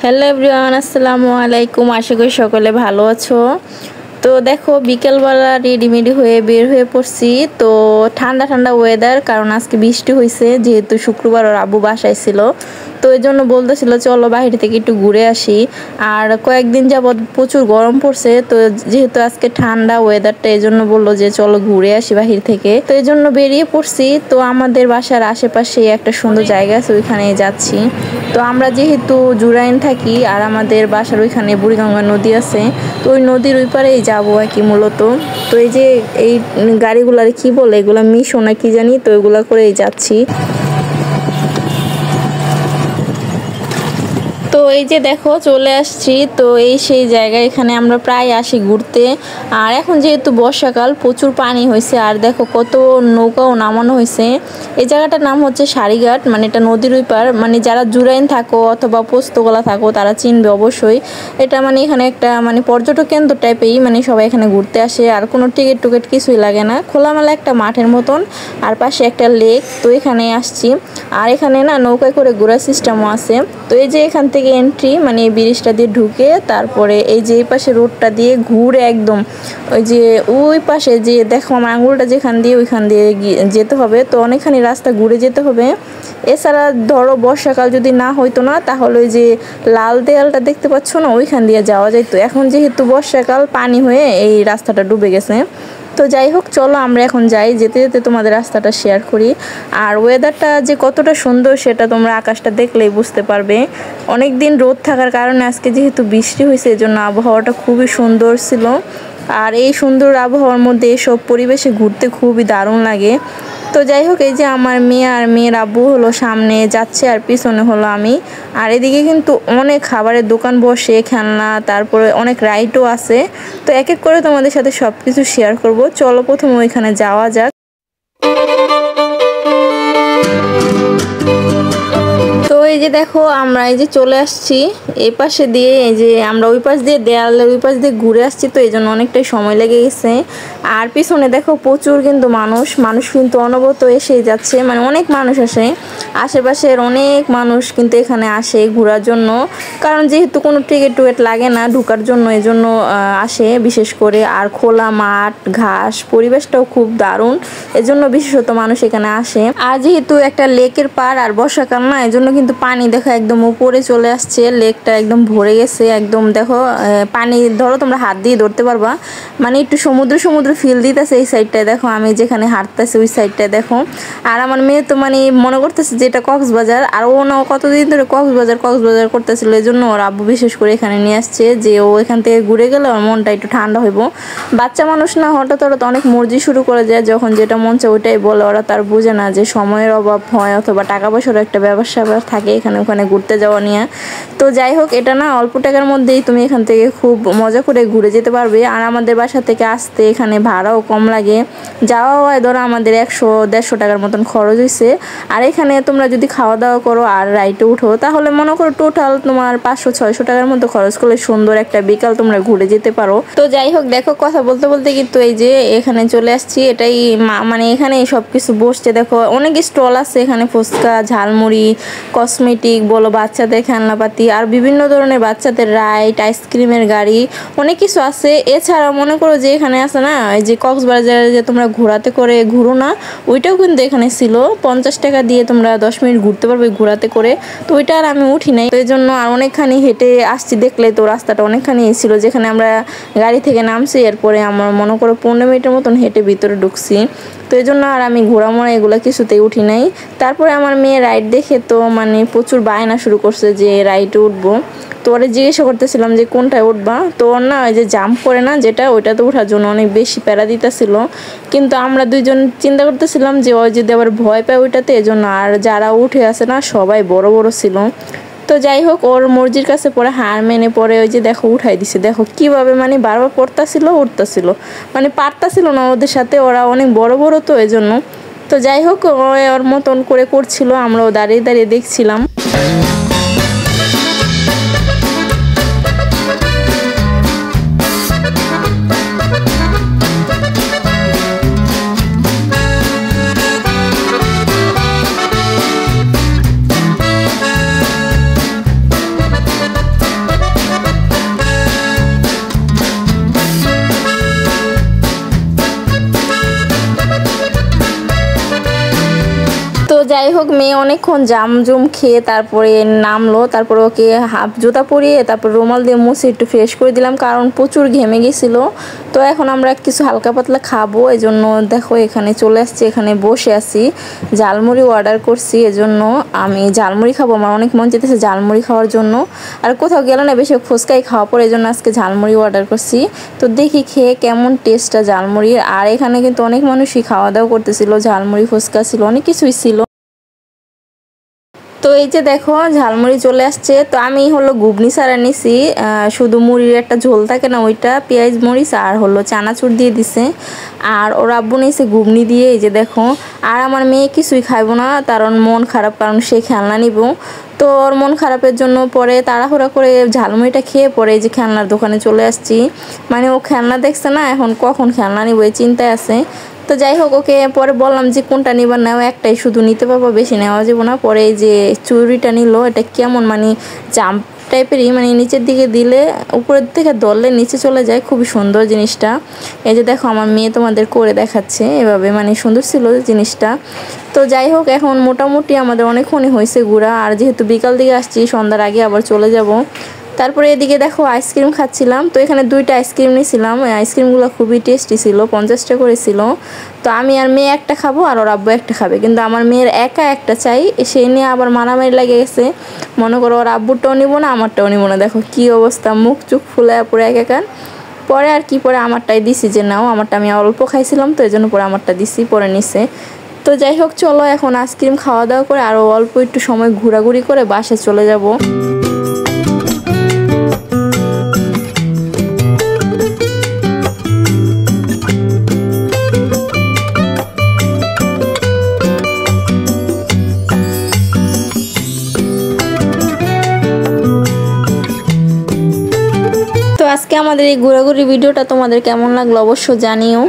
Hello everyone, আসসালামু আলাইকুম। আশা করি সকলে ভালো আছো। তো দেখো বিকেলবেলা রেডিমেডি হয়ে বের হয়ে পড়ছি। তো ঠান্ডা ঠান্ডা ওয়েদার, কারণ আজকে বৃষ্টি হয়েছে, যেহেতু শুক্রবার ওর আব্বু বাসায় ছিল। তো এই জন্য বলতেছিল চলো বাইরে থেকে একটু ঘুরে আসি। আর কয়েকদিন যাবৎ প্রচুর গরম পড়ছে, তো যেহেতু আজকে ঠান্ডা ওয়েদারটা, এই জন্য বললো যে চলো ঘুরে আসি বাহির থেকে। তো এই জন্য বেরিয়ে পড়ছি। তো আমাদের বাসার আশেপাশে একটা সুন্দর জায়গা আছে, ওইখানে যাচ্ছি। তো আমরা যেহেতু জুরাইন থাকি আর আমাদের বাসার ওইখানে বুড়িগঙ্গা নদী আছে, তো ওই নদীর ওই পারেই যাবো আর কি মূলত। তো এই যে এই গাড়িগুলার কি বলে, এগুলা মিশো না কি জানি, তো এগুলা করেই যাচ্ছি। তো এই যে দেখো চলে আসছি। তো এই সেই জায়গা, এখানে আমরা প্রায় আসি ঘুরতে। আর এখন যেহেতু বর্ষাকাল, প্রচুর পানি হয়েছে। আর দেখো কত নৌকাও নামানো হয়েছে। এই জায়গাটার নাম হচ্ছে সারিঘাট, মানে এটা নদীর ওই পার। মানে যারা জুরাইন থাকো অথবা পোস্তগোলা থাকো তারা চিনবে অবশ্যই। এটা মানে এখানে একটা মানে পর্যটক কেন্দ্র টাইপেই, মানে সবাই এখানে ঘুরতে আসে। আর কোনো টিকিট টুকিট কিছুই লাগে না, খোলামেলা একটা মাঠের মতন, আর পাশে একটা লেক। তো এখানে আসছি। আর এখানে না নৌকায় করে ঘোরার সিস্টেমও আছে। তো এই যে এখান থেকে এন্ট্রি, মানে এই ব্রিজটা দিয়ে ঢুকে তারপরে এই যে এই পাশে রোডটা দিয়ে ঘুরে একদম ওই যে ওই পাশে যে দেখো আমার আঙুলটা যেখান দিয়ে, ওইখান দিয়ে যেতে হবে। তো অনেকখানি রাস্তা ঘুরে যেতে হবে। এছাড়া ধরো বর্ষাকাল যদি না হইতো না, তাহলে ওই যে লাল দেয়ালটা দেখতে পাচ্ছ না, ওইখান দিয়ে যাওয়া যেত। এখন যেহেতু বর্ষাকাল, পানি হয়ে এই রাস্তাটা ডুবে গেছে। তো যাই হোক, চলো আমরা এখন যাই। যেতে যেতে তোমাদের রাস্তাটা শেয়ার করি। আর ওয়েদারটা যে কতটা সুন্দর সেটা তোমরা আকাশটা দেখলেই বুঝতে পারবে। অনেক দিন রোদ থাকার কারণে আজকে যেহেতু বৃষ্টি হয়েছে, এজন্য আবহাওয়াটা খুবই সুন্দর ছিল। আর এই সুন্দর আবহাওয়ার মধ্যে এসব পরিবেশে ঘুরতে খুবই দারুণ লাগে। তো যাই হোক, এই যে আমার মেয়ে আর মেয়ের আব্বু হলো সামনে যাচ্ছে, আর পিছনে হলো আমি। আর এদিকে কিন্তু অনেক খাবারের দোকান বসে, খেলনা, তারপরে অনেক রাইডও আছে। তো এক এক করে তোমাদের সাথে সব কিছু শেয়ার করব। চলো প্রথমে ওইখানে যাওয়া যাক। তো এই যে দেখো আমরা এই যে চলে আসছি এই পাশে দিয়ে, এই যে আমরা ওই পাশ দিয়ে দেয়ালের ওই পাশ দিয়ে ঘুরে আসছি, তো এই জন্য অনেকটাই সময় লেগে গেছে। আর পিছনে দেখো প্রচুর কিন্তু মানুষ কিন্তু অনবরত এসেই যাচ্ছে, মানে অনেক মানুষ আসে। আশেপাশের অনেক মানুষ কিন্তু এখানে আসে ঘোরার জন্য, কারণ যেহেতু কোনো টিকিট টুকেট লাগে না ঢোকার জন্য, এই জন্য আসে বিশেষ করে। আর খোলা মাঠ, ঘাস, পরিবেশটাও খুব দারুণ, এজন্য বিশেষত মানুষ এখানে আসে। আর যেহেতু একটা লেকের পার আর বর্ষাকাল না, এই জন্য কিন্তু পানি দেখো একদম উপরে চলে আসছে, লেকটা একদম ভরে গেছে একদম। দেখো পানি ধরো তোমরা হাত দিয়ে ধরতে পারবা, মানে একটু সমুদ্র ফিল দিতেছে এই সাইডটায়। দেখো আমি যেখানে হাঁটতেছি ওই সাইডটায় দেখো। আর আমার মেয়ে তো মানে মনে করতেছে যে এটা কক্সবাজার, আর ও না কতদিন ধরে কক্সবাজার করতেছিল, এই জন্য ওর আব্বু বিশেষ করে এখানে নিয়ে আসছে, যে ও এখান থেকে ঘুরে গেলে ওর মনটা একটু ঠান্ডা হইব। বাচ্চা মানুষ না, হঠাৎ অনেক মর্জি শুরু করে যায়, যখন যেটা মন চায় ওইটাই বলে। ওরা তার বুঝে না যে সময়ের অভাব হয় অথবা টাকা পয়সার একটা ব্যবসা থাকে এখানে ওখানে ঘুরতে যাওয়া নিয়ে। তো যাই হোক, এটা না অল্প টাকার মধ্যেই তুমি এখান থেকে খুব মজা করে ঘুরে যেতে পারবে। আর আমাদের বাসা থেকে আসতে এখানে ভাড়াও কম লাগে, যাওয়া হয় ধরো আমাদের 100-150 টাকার মতন খরচ হয়েছে। আর এখানে তোমরা যদি খাওয়া দাওয়া করো আর রাইটে উঠো, তাহলে মনে করো টোটাল তোমার 500-600 টাকার মতো খরচ করলে সুন্দর একটা বিকাল তোমরা ঘুরে যেতে পারো। তো যাই হোক, দেখো কথা বলতে বলতে কিন্তু এই যে এখানে চলে আসছি। এটাই মানে এখানে সব কিছু বসছে, দেখো অনেক স্টল আছে এখানে, ফুচকা, ঝালমুড়ি, কসমেটিক বলো, বাচ্চাদের খেলনাপাতি, আর বিভিন্ন ধরনের বাচ্চাদের রাইড, আইসক্রিমের গাড়ি, অনেক কিছু আছে। এছাড়া মনে করো যে এখানে আছে না, এই যে কক্সবাজারে যে তোমরা ঘোরাতে করে ঘুরো না, ওইটাও কিন্তু এখানে ছিল। 50 টাকা দিয়ে তোমরা 10 মিনিট ঘুরতে পারবে ঘোরাতে করে। তো ওইটা আর আমি উঠি নাই, তো এই জন্য আর অনেকখানি হেঁটে আসছি। দেখলে তো রাস্তাটা অনেকখানি ছিল, যেখানে আমরা গাড়ি থেকে নামছি, এরপরে আমার মনে করো 15 মিনিটের মতন হেঁটে ভিতরে ঢুকছি। তো এই জন্য আর আমি ঘোরামোড়া এগুলো কিছুতেই উঠি নাই। তারপরে আমার মেয়ে রাইড দেখে তো মানে প্রচুর বায়না শুরু করছে যে রাইডে উঠবো। তো ওরা জিজ্ঞাসা করতেছিলাম যে কোনটায় উঠবা, তো ওর না ওই যে জাম্প করে না যেটা, ওইটাতে ওঠার জন্য অনেক বেশি প্যারা দিতেছিল। কিন্তু আমরা দুইজন চিন্তা করতেছিলাম যে ওই যদি আবার ভয় পায় ওইটাতে, এজন্য। আর যারা উঠে আসে না সবাই বড় বড় ছিল। তো যাই হোক, ওর মর্জির কাছে পরে হার মেনে পরে ওই যে দেখো উঠাই দিছে। দেখো কিভাবে মানে বারবার পড়তাছিল উঠতেছিল, মানে পারতাছিল না ওদের সাথে, ওরা অনেক বড় বড় তো এজন্য। তো যাই হোক, ওর মতন করে করছিল, আমরাও দাঁড়িয়ে দাঁড়িয়ে দেখছিলাম। যাই হোক মেয়ে অনেকক্ষণ জামজুম খেয়ে তারপরে নামলো, তারপরে ওকে হাফ জুতা পরিয়ে তারপর রুমাল দিয়ে মুছে একটু ফ্রেশ করে দিলাম, কারণ প্রচুর ঘেমে গেছিলো। তো এখন আমরা কিছু হালকা পাতলা খাবো, এই জন্য দেখো এখানে চলে আসছি, এখানে বসে আছি। ঝালমুড়ি অর্ডার করছি, এজন্য আমি ঝালমুড়ি খাবো, আমার অনেক মন চেয়েছে ঝালমুড়ি খাওয়ার জন্য। আর কোথাও গেলে না বেশি ফুচকাই খাওয়া পড়ে, এই জন্য আজকে ঝালমুড়ি অর্ডার করছি। তো দেখি খেয়ে কেমন টেস্টটা ঝালমুড়ির। আর এখানে কিন্তু অনেক মানুষই খাওয়া দাওয়া করতেছিল, ঝালমুড়ি ফুচকা ছিল, অনেক কিছুই ছিল। তো এই যে দেখো ঝালমুড়ি চলে আসছে। তো আমি হলো ঘুগনি ছাড়া নিছি, শুধু মুড়ির একটা ঝোল থাকে না ওইটা, পেঁয়াজ মরিচ আর হলো চানাচুর দিয়ে দিছে। আর ওর আব্বু নিয়েছে ঘুগনি দিয়ে। এই যে দেখো, আর আমার মেয়ে কিছুই খাইবো না, কারণ মন খারাপ, কারণ সে খেলনা নিব। তো ওর মন খারাপের জন্য পরে তাড়াহুড়া করে ঝালমুড়িটা খেয়ে পরে এই যে খেলনার দোকানে চলে আসছি। মানে ও খেলনা দেখছে না, এখন কখন খেলনা নিব এই চিন্তায় আছে। তো যাই হোক, ওকে পরে বললাম যে কোনটা নিবার নেওয়া, একটাই শুধু নিতে পারবো, বেশি নেওয়া যাবো না। পরে এই যে চুড়িটা নিল, এটা কেমন মানে জাম্প টাইপেরই, মানে নিচের দিকে দিলে উপরের থেকে ধরলে নিচে চলে যায়, খুবই সুন্দর জিনিসটা। এই যে দেখো আমার মেয়ে তোমাদের করে দেখাচ্ছে এভাবে, মানে সুন্দর ছিল জিনিসটা। তো যাই হোক, এখন মোটামুটি আমাদের অনেকক্ষণই হয়েছে ঘোরা, আর যেহেতু বিকাল দিকে আসছি সন্ধ্যার আগে আবার চলে যাব। তারপরে এদিকে দেখো আইসক্রিম খাচ্ছিলাম। তো এখানে 2টা আইসক্রিম নিয়েছিলাম, ওই আইসক্রিমগুলো খুবই টেস্টি ছিল, 50 টাকা করে ছিল। তো আমি আর মেয়ে একটা খাবো আর ওর আব্বু একটা খাবে, কিন্তু আমার মেয়ের একা একটা চাই, সেই নিয়ে আবার মারামারি লাগে গেছে। মনে করো ওর আব্বুরটাও নিব না, আমারটাও নিব না। দেখো কি অবস্থা, মুখ চুখ ফুলে পুরো একাকার। পরে আর কি, পরে আমারটাই দিছি যে নাও, আমারটা আমি অল্প খাইছিলাম তো এই জন্য পরে আমারটা দিছি, পরে নিছে। তো যাই হোক চলো এখন আইসক্রিম খাওয়া দাওয়া করে আরও অল্প একটু সময় ঘোরাঘুরি করে বাসায় চলে যাব। তো আজকে আমাদের এই ঘোরাঘুরি ভিডিওটা তোমাদের কেমন লাগলো অবশ্য জানিও।